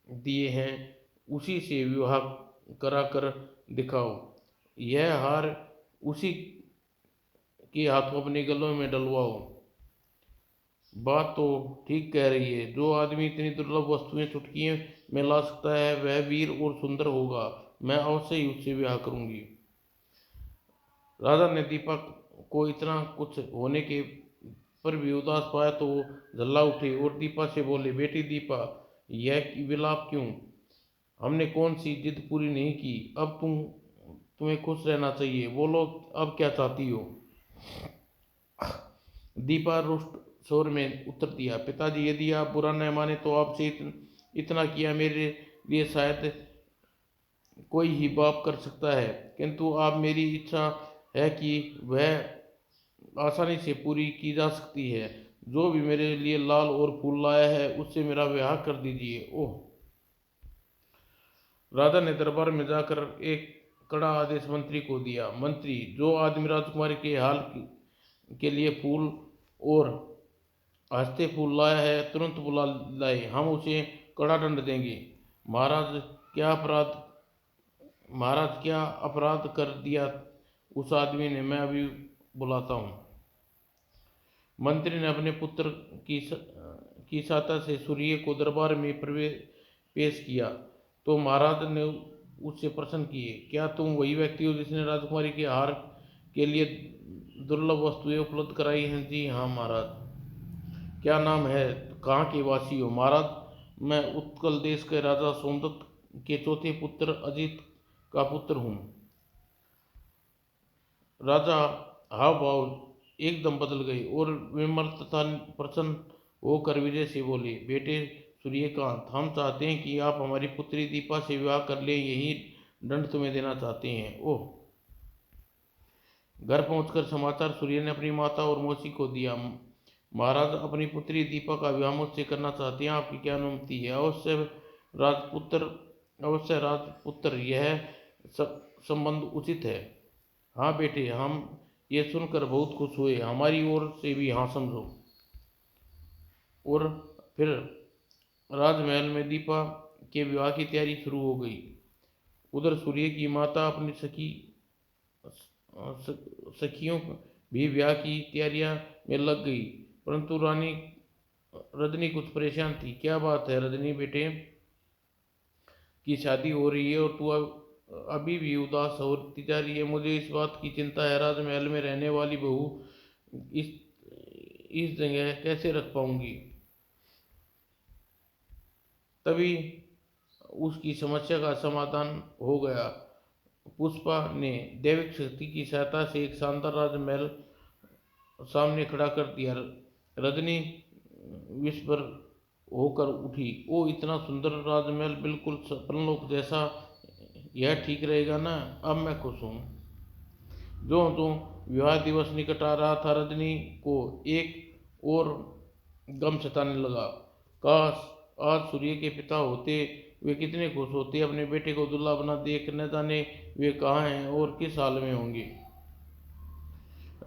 दिए हैं, उसी से विवाह करा कर दिखाओ। यह हार उसी के हाथों अपने गलों में डलवाओ। बात तो ठीक कह रही है, जो आदमी इतनी दुर्लभ वस्तुएं चुटकियों में ला सकता है वह वीर और सुंदर होगा। मैं अवश्य ही उससे ब्याह करूंगी। राजा ने दीपक को इतना कुछ होने के पर भी उदास पाया तो वो झल्ला उठे और दीपा से बोले, बेटी दीपा, यह विलाप क्यों? हमने कौन सी जिद पूरी नहीं की। अब तुम्हें खुश रहना चाहिए। बोलो, अब क्या चाहती हो? दीपा रुष्ट स्वर में उत्तर दिया, पिताजी, यदि आप बुरा न माने तो आपसे इतना किया मेरे लिए शायद कोई ही बाप कर सकता है, किंतु आप मेरी इच्छा है कि वह आसानी से पूरी की जा सकती है। जो भी मेरे लिए लाल और फूल लाया है उससे मेरा ब्याह कर दीजिए। ओह! राजा ने दरबार में जाकर एक कड़ा आदेश मंत्री को दिया। मंत्री, जो आदमी राजकुमारी के के लिए फूल और हंसते फूल लाया है तुरंत बुला लाए, हम उसे कड़ा दंड देंगे। महाराज क्या अपराध महाराज क्या अपराध कर दिया उस आदमी ने? मैं अभी बुलाता हूँ। मंत्री ने अपने पुत्र की सहायता से सूर्य को दरबार में प्रवेश पेश किया तो महाराज ने उससे प्रश्न किए, क्या तुम वही व्यक्ति हो जिसने राजकुमारी के हार के लिए दुर्लभ वस्तुएं उपलब्ध कराई हैं? जी हाँ महाराज। क्या नाम है? कहाँ के वासी हो? महाराज, मैं उत्कल देश के राजा सोमदत्त के चौथे पुत्र अजित का पुत्र हूँ। राजा हाव भाव एकदम बदल गए और विमल तथा प्रसन्न होकर विजय से बोले, बेटे सूर्यकांत, हम चाहते हैं कि आप हमारी पुत्री दीपा से विवाह कर लें। यही दंड तुम्हें देना चाहते हैं। ओह। घर पहुंचकर समाचार सूर्य ने अपनी माता और मौसी को दिया। महाराज अपनी पुत्री दीपा का विवाह मुझसे करना चाहती हैं, आपकी क्या अनुमति है? अवश्य राजपुत्र, यह संबंध उचित है। हाँ बेटे, हम ये सुनकर बहुत खुश हुए, हमारी ओर से भी हाँ समझो। और फिर राजमहल में दीपा के विवाह की तैयारी शुरू हो गई। उधर सूर्य की माता अपनी सखियों भी विवाह की तैयारियां में लग गई, परंतु रानी रजनी कुछ परेशान थी। क्या बात है रजनी बेटे, की शादी हो रही है और तू अभी भी उदास होती जा रही है? मुझे इस बात की चिंता है, राजमहल में रहने वाली बहू इस इस जगह कैसे रख पाऊंगी? तभी उसकी समस्या का समाधान हो गया। पुष्पा ने दैविक शक्ति की सहायता से एक शानदार राजमहल सामने खड़ा कर दिया। रजनी विस्पर होकर उठी। ओ, इतना सुंदर राजमहल, बिल्कुल सपनलोक जैसा। यह ठीक रहेगा ना? अब मैं खुश हूँ। जो विवाह दिवस निकट आ रहा था, रजनी को एक और गम सताने लगा। काश आज सूर्य के पिता होते, वे कितने खुश होते, अपने बेटे को दूल्हा बना देख। न जाने वे कहाँ हैं और किस हाल में होंगे।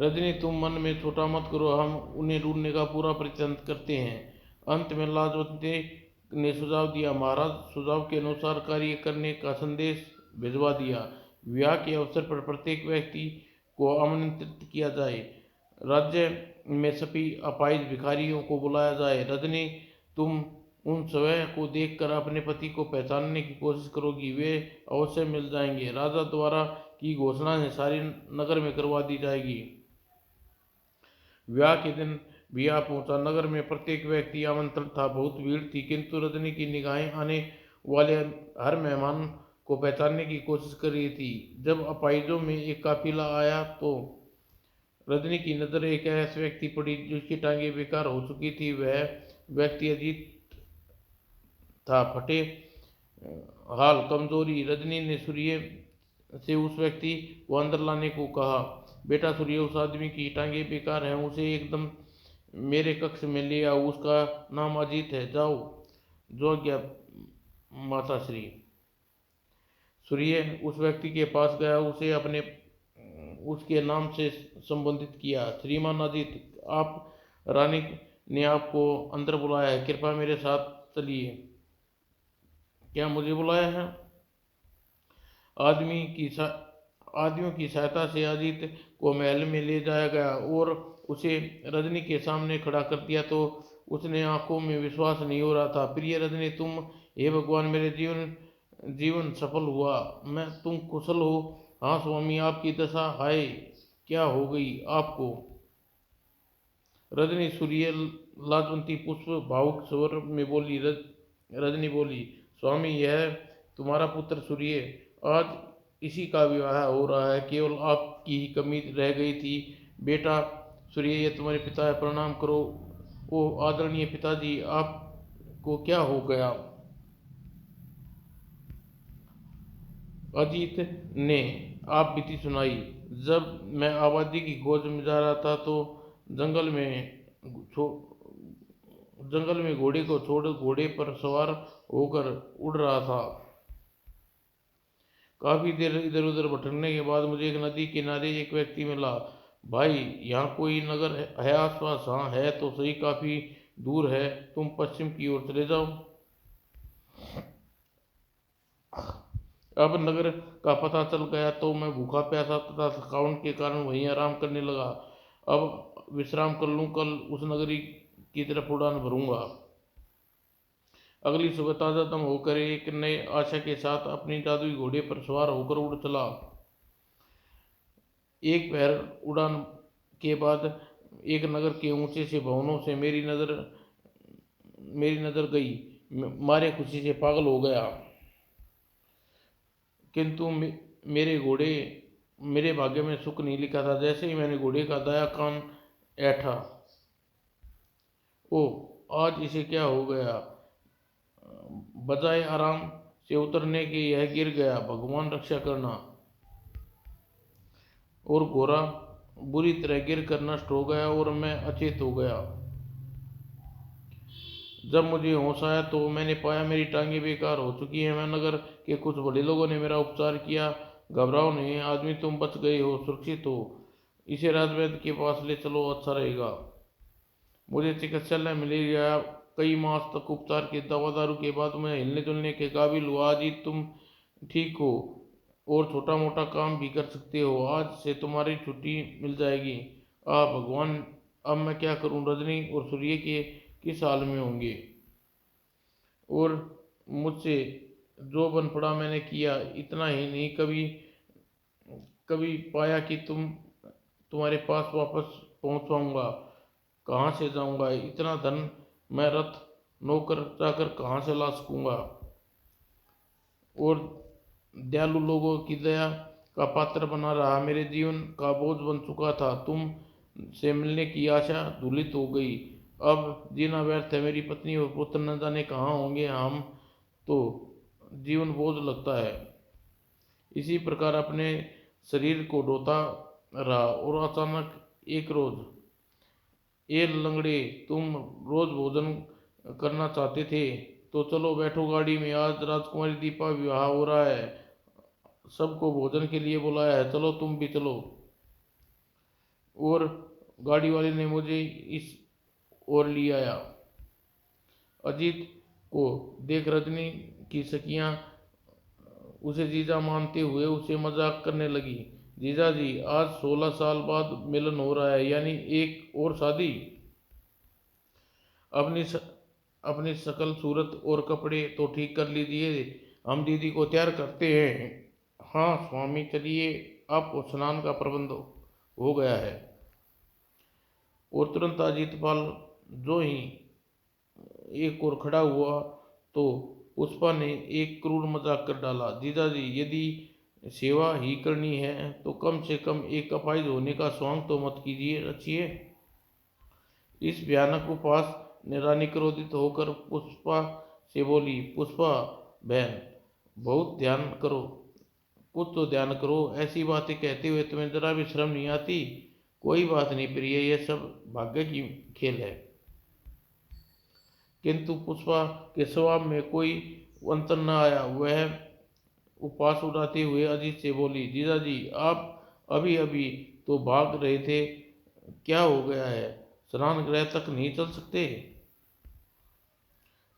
रजनी, तुम मन में छोटा मत करो, हम उन्हें ढूंढने का पूरा प्रयत्न करते हैं। अंत में लाजवंती ने सुझाव दिया। महाराज सुझाव के अनुसार कार्य करने का संदेश भिजवा दिया। विवाह के अवसर पर प्रत्येक व्यक्ति को आमंत्रित किया जाए। राज्य में सभी अपाहिज भिखारियों को बुलाया जाए। रजनी, तुम उन सभी को देखकर अपने पति को पहचानने की कोशिश करोगी, वे अवश्य मिल जाएंगे। राजा द्वारा की घोषणा है सारी नगर में करवा दी जाएगी। विवाह के दिन विवाह पहुंचा। नगर में प्रत्येक व्यक्ति आमंत्रित था। बहुत भीड़ थी, किंतु रजनी की निगाहें आने वाले हर मेहमान को पहचानने की कोशिश कर रही थी। जब अपाहिजों में एक काफिला आया तो रजनी की नजर एक ऐसे व्यक्ति पड़ी जिसकी टांगें बेकार हो चुकी थी। वह व्यक्ति अजीत था, फटे हाल, कमजोरी। रजनी ने सूर्य से उस व्यक्ति को अंदर लाने को कहा। बेटा सूर्य, उस आदमी की टांगें बेकार हैं, उसे एकदम मेरे कक्ष में ले आओ। उसका नाम अजीत है। जाओ। जो आज्ञा माताश्री। सूर्य उस व्यक्ति के पास गया, उसे उसके नाम से संबोधित किया। श्रीमान अजीत, आप रानी ने आपको अंदर बुलाया है, कृपया मेरे साथ चलिए। क्या मुझे बुलाया है? आदमियों की सहायता से अजीत को महल में ले जाया गया और उसे रजनी के सामने खड़ा कर दिया तो उसने आंखों में विश्वास नहीं हो रहा था। प्रिय रजनी, तुम, हे भगवान, मेरे जीवन सफल हुआ। तुम कुशल हो? हाँ स्वामी, आपकी दशा हाय, क्या हो गई आपको? रजनी, सूर्य लाजवंती पुष्प भावुक स्वर में बोली। रजनी बोली, स्वामी, यह तुम्हारा पुत्र सूर्य, आज इसी का विवाह हो रहा है। केवल आपकी ही कमी रह गई थी। बेटा सूर्य, ये तुम्हारे पिता है, प्रणाम करो। ओ आदरणीय पिताजी, आपको क्या हो गया? अजीत ने आप बीती सुनाई। जब मैं आबादी की खोज में जा रहा था तो जंगल में घोड़े को छोड़ घोड़े पर सवार होकर उड़ रहा था। काफी देर इधर उधर भटकने के बाद मुझे एक नदी किनारे एक व्यक्ति मिला। भाई, यहाँ कोई नगर है आसपास? हाँ है तो सही, काफी दूर है, तुम पश्चिम की ओर चले जाओ। अब नगर का पता चल गया तो मैं भूखा प्यासा तथा थकान के कारण वहीं आराम करने लगा। अब विश्राम कर लूँ, कल उस नगरी की तरफ उड़ान भरूंगा। अगली सुबह ताजा दम होकर एक नए आशा के साथ अपनी जादुई घोड़े पर सवार होकर उड़ चला। एक पहर उड़ान के बाद एक नगर के ऊंचे से भवनों से मेरी नजर गई। मारे खुशी से पागल हो गया, किंतु मेरे भाग्य में सुख नहीं लिखा था। जैसे ही मैंने घोड़े का दायां कान ऐठा, ओ आज इसे क्या हो गया? बजाय आराम से उतरने के यह गिर गया, भगवान रक्षा करना। और घोड़ा बुरी तरह गिर कर नष्ट हो गया और मैं अचेत हो गया। जब मुझे होश आया तो मैंने पाया मेरी टांगें बेकार हो चुकी हैं। मैं नगर के कुछ बड़े लोगों ने मेरा उपचार किया। घबराओ नहीं आदमी, तुम बच गए हो, सुरक्षित हो। इसे राजवैद्य के पास ले चलो, अच्छा रहेगा। मुझे चिकित्सालय में ले गया। कई मास तक उपचार के दवा दारू के बाद मैं हिलने जुलने के काबिल हुआ। आज ही तुम ठीक हो और छोटा मोटा काम भी कर सकते हो। आज से तुम्हारी छुट्टी मिल जाएगी। भगवान, अब मैं क्या करूं? रजनी और सूर्य के किस हाल में होंगे? और मुझसे जो बन पड़ा मैंने किया। इतना ही नहीं, कभी कभी पाया कि तुम्हारे पास वापस पहुंच पाऊंगा। कहाँ से जाऊंगा? इतना धन मैं रथ नौकर जाकर कहाँ से ला सकूंगा? और दयालु लोगों की दया का पात्र बना रहा, मेरे जीवन का बोझ बन चुका था। तुम से मिलने की आशा धूलित हो गई। अब जीना व्यर्थ है। मेरी पत्नी और पुत्र न जाने कहाँ होंगे। हम तो जीवन बोझ लगता है। इसी प्रकार अपने शरीर को ढोता रहा और अचानक एक रोज, ए लंगड़े, तुम रोज भोजन करना चाहते थे तो चलो बैठो गाड़ी में। आज राजकुमारी दीपा विवाह हो रहा है, सबको भोजन के लिए बुलाया है, चलो तुम भी चलो। और गाड़ी वाले ने मुझे इस ओर ले आया। अजीत को देख रजनी की सखियां उसे जीजा मानते हुए उसे मजाक करने लगी। जीजा जी, आज 16 साल बाद मिलन हो रहा है, यानी एक और शादी? अपनी स, अपनी शकल सूरत और कपड़े तो ठीक कर लीजिए, हम दीदी को तैयार करते हैं। हाँ स्वामी, चलिए, आपको स्नान का प्रबंध हो गया है। और तुरंत अजीतपाल जो ही एक और खड़ा हुआ तो पुष्पा ने एक क्रूर मजाक कर डाला। जीजा जी, यदि सेवा ही करनी है तो कम से कम एक अपाहिज होने का स्वांग तो मत कीजिए, रचिए। इस भयानक उपहास ने रानी क्रोधित होकर पुष्पा से बोली, पुष्पा बहन, बहुत ध्यान करो, कुछ तो ध्यान करो। ऐसी बातें कहते हुए तुम्हें जरा भी शर्म नहीं आती? कोई बात नहीं प्रिय, यह सब भाग्य की खेल है। किंतु पुष्पा के स्वभाव में कोई अंतर न आया। वह उपवास उड़ाते हुए अजीत से बोली, जीजा जी, आप अभी अभी तो भाग रहे थे, क्या हो गया है? स्नान गृह तक नहीं चल सकते?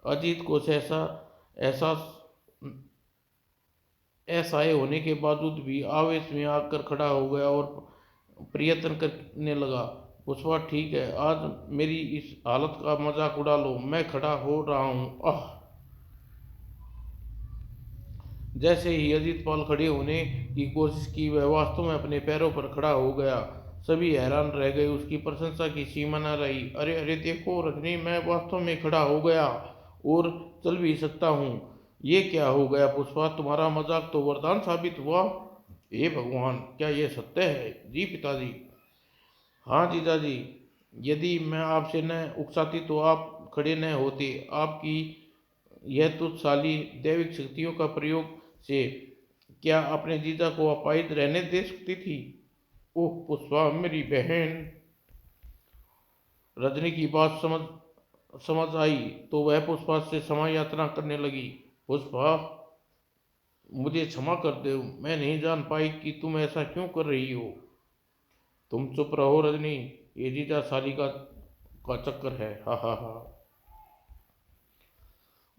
अजीत को सहसा एहसास असहाय होने के बावजूद भी आवेश में आकर खड़ा हो गया और प्रयत्न करने लगा। पुष्पा ठीक है, आज मेरी इस हालत का मजाक उड़ा लो, मैं खड़ा हो रहा हूँ। जैसे ही अजीत पाल खड़े होने की कोशिश की, वह वास्तव में अपने पैरों पर खड़ा हो गया। सभी हैरान रह गए, उसकी प्रशंसा की सीमा न रही। अरे अरे देखो रजनी, मैं वास्तव में खड़ा हो गया और चल भी सकता हूँ। ये क्या हो गया पुष्पा? तुम्हारा मजाक तो वरदान साबित हुआ। हे भगवान, क्या ये सत्य है? जी पिताजी। हाँ जीजा जी, यदि मैं आपसे न उकसाती तो आप खड़े न होते। आपकी यह तुच्छाली दैविक शक्तियों का प्रयोग से क्या अपने जीजा को अपाहिज रहने दे सकती थी? ओह पुष्पा मेरी बहन। रजनी की बात समझ समझ आई तो वह पुष्पा से क्षमा याचना करने लगी। पुष्पा, मुझे क्षमा कर दो, मैं नहीं जान पाई कि तुम ऐसा क्यों कर रही हो। तुम चुप रहो रजनी, ये जीजा साली का चक्कर है, हा हा हा।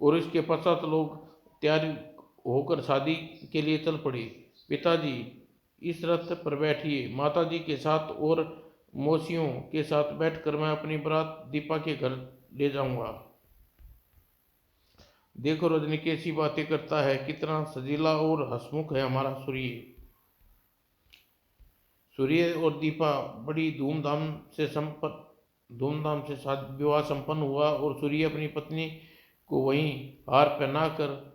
और इसके पश्चात लोग तैयार होकर शादी के लिए चल पड़े। पिताजी, इस रथ पर बैठिए, माताजी के साथ और मौसियों के साथ बैठकर मैं अपनी बारात दीपा के घर ले जाऊंगा। देखो रजनी कैसी बातें करता है, कितना सजीला और हंसमुख है हमारा सूर्य। सूर्य और दीपा बड़ी धूमधाम से शादी विवाह संपन्न हुआ और सूर्य अपनी पत्नी को वहीं हार पहनाकर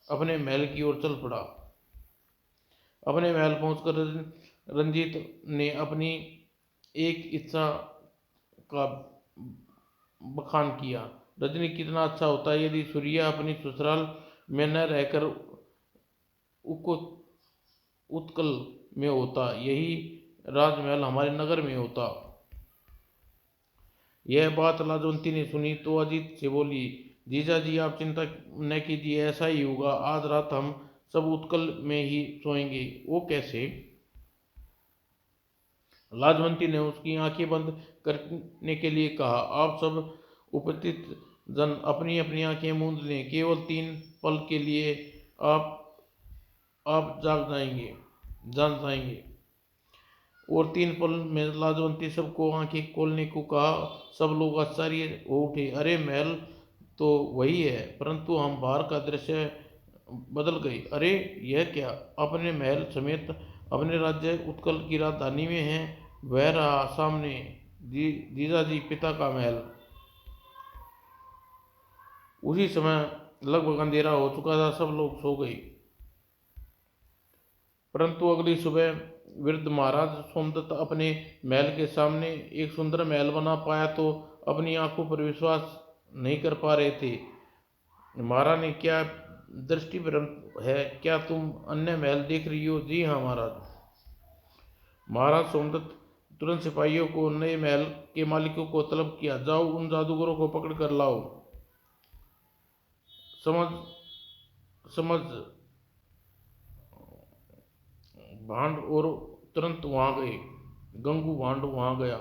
अपने महल की ओर चल पड़ा। अपने महल पहुंचकर रंजीत ने अपनी एक इच्छा का बखान किया। रजनी, कितना अच्छा होता है यदि सूर्या अपनी ससुराल में न रहकर उत्कल में होता, यही राजमहल हमारे नगर में होता। यह बात लाजवंती ने सुनी तो अजीत से बोली, जीजा जी आप चिंता न कीजिए, ऐसा ही होगा। आज रात हम सब उत्कल में ही सोएंगे। वो कैसे? लाजवंती ने उसकी आंखें बंद करने के लिए कहा। आप सब उपस्थित जन अपनी अपनी आंखें मूंद लें, केवल 3 पल के लिए आप जान जाएंगे। और 3 पल में लाजवंती सबको आंखें खोलने को कहा। सब लोग आश्चर्य हो उठे। अरे महल तो वही है, परंतु हम बाहर का दृश्य बदल गए। अरे यह क्या? अपने महल समेत अपने राज्य उत्कल की राजधानी में है। वह रहा सामने जीजा जी पिता का महल। उसी समय लगभग अंधेरा हो चुका था, सब लोग सो गए। परंतु अगली सुबह वृद्ध महाराज सोमदत्त अपने महल के सामने एक सुंदर महल बना पाया तो अपनी आंखों पर विश्वास नहीं कर पा रहे थे। महारानी क्या दृष्टि भ्रम है? क्या तुम अन्य महल देख रही हो? जी हाँ महाराज। महाराज सोमदत्त तुरंत सिपाहियों को नए महल के मालिकों को तलब किया। जाओ उन जादूगरों को पकड़ कर लाओ। समझ समझ भांड और तुरंत वहां गए। गंगू भांड वहां गया।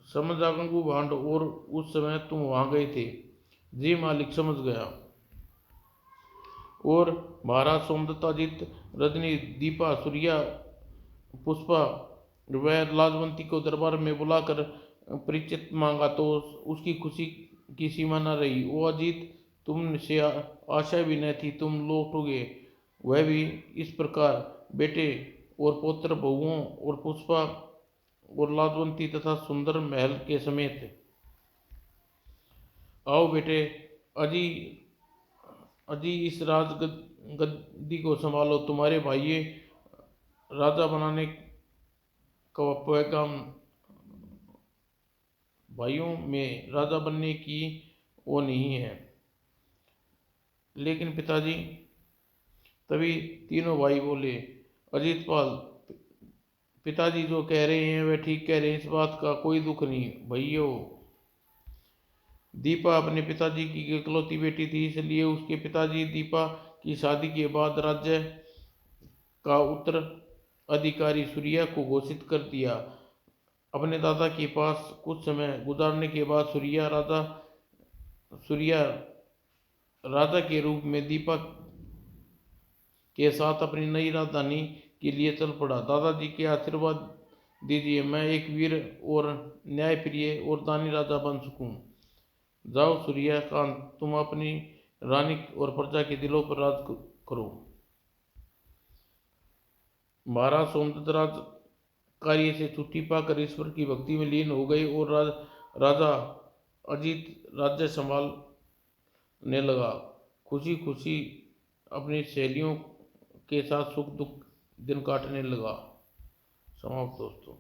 समझा गंगू भांड, और उस समय तुम वहां गए थे? जी मालिक, समझ गया। और महाराज सोमदत्त, अजित, रजनी, दीपा, सूर्या, पुष्पा व लाजवंती को दरबार में बुलाकर परिचित मांगा तो उसकी खुशी की सीमा न रही। वो अजीत, तुमसे आशा भी न थी तुम लौटोगे, वह भी इस प्रकार। बेटे और पौत्र बहुओं और पुष्पा और लाजवंती तथा सुंदर महल के समेत। आओ बेटे, अजी अजी इस गद्दी को संभालो। तुम्हारे भाई राजा बनाने का पैगाम, भाइयों में राजा बनने की वो नहीं है। लेकिन पिताजी, तभी तीनों भाई बोले। अजीत पाल, पिताजी जो कह रहे हैं वह ठीक कह रहे हैं, इस बात का कोई दुख नहीं भैया। दीपा अपने पिताजी की इकलौती बेटी थी, इसलिए उसके पिताजी दीपा की शादी के बाद राज्य का उत्तराधिकारी सूर्या को घोषित कर दिया। अपने दादा के पास कुछ समय गुजारने के बाद सूर्या राजा के रूप में दीपा के साथ अपनी नई राजधानी के लिए चल पड़ा। दादाजी के आशीर्वाद दीजिए, मैं एक वीर और न्यायप्रिय और दानी राजा बन सकूं। जाओ सूर्यकांत, तुम अपनी रानी और प्रजा के दिलों पर राज करो। महाराज सोमदत्त राज कार्य से छुट्टी पाकर ईश्वर की भक्ति में लीन हो गए और राजा अजीत राज्य संभालने लगा। खुशी खुशी अपनी सहेलियों के साथ सुख दुख दिन काटने लगा। समाप्त दोस्तों।